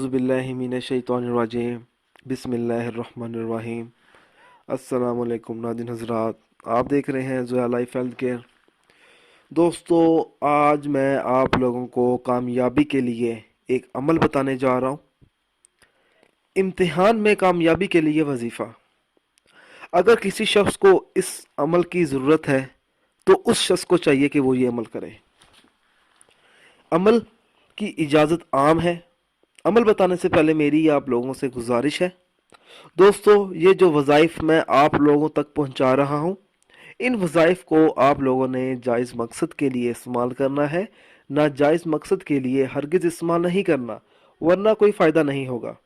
औज़ु बिल्लाहि मिनश्शैतानिर्रजीम बिस्मिल्लाहिर्रहमानिर्रहीम। अस्सलाम वालेकुम नाज़रीन हज़रात, आप देख रहे हैं ज़ोया लाइफ हेल्थ केयर। दोस्तों, आज मैं आप लोगों को कामयाबी के लिए एक अमल बताने जा रहा हूँ। इम्तिहान में कामयाबी के लिए वजीफ़ा। अगर किसी शख्स को इस अमल की ज़रूरत है तो उस शख्स को चाहिए कि वो ये अमल करे। अमल की इजाज़त आम है। अमल बताने से पहले मेरी आप लोगों से गुजारिश है, दोस्तों, ये जो वज़ाइफ मैं आप लोगों तक पहुंचा रहा हूं, इन वज़ाइफ को आप लोगों ने जायज़ मकसद के लिए इस्तेमाल करना है, नाजायज़ मकसद के लिए हरगिज़ इस्तेमाल नहीं करना, वरना कोई फ़ायदा नहीं होगा।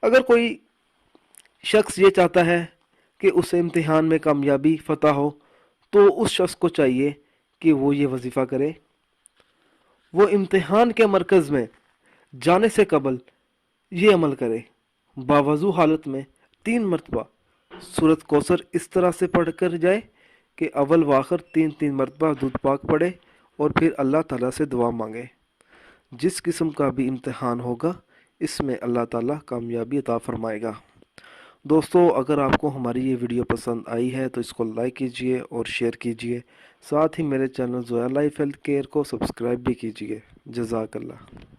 अगर कोई शख्स ये चाहता है कि उसे इम्तिहान में कामयाबी फ़तह हो, तो उस शख्स को चाहिए कि वो ये वजीफ़ा करे। वो इम्तिहान के मरकज़ में जाने से कबल ये अमल करे। बावजू हालत में 3 मरतबा सूरत कौसर इस तरह से पढ़ कर जाए कि अव्वल व आखिर 3 मरतबा दूध पाक पढ़े और फिर अल्लाह ताला से दुआ मांगे। जिस किस्म का भी इम्तिहान होगा, इसमें अल्लाह ताला कामयाबी अता फरमाएगा। दोस्तों, अगर आपको हमारी ये वीडियो पसंद आई है तो इसको लाइक कीजिए और शेयर कीजिए। साथ ही मेरे channel Zoya life health care को सब्सक्राइब भी कीजिए। जज़ाकल्लाह।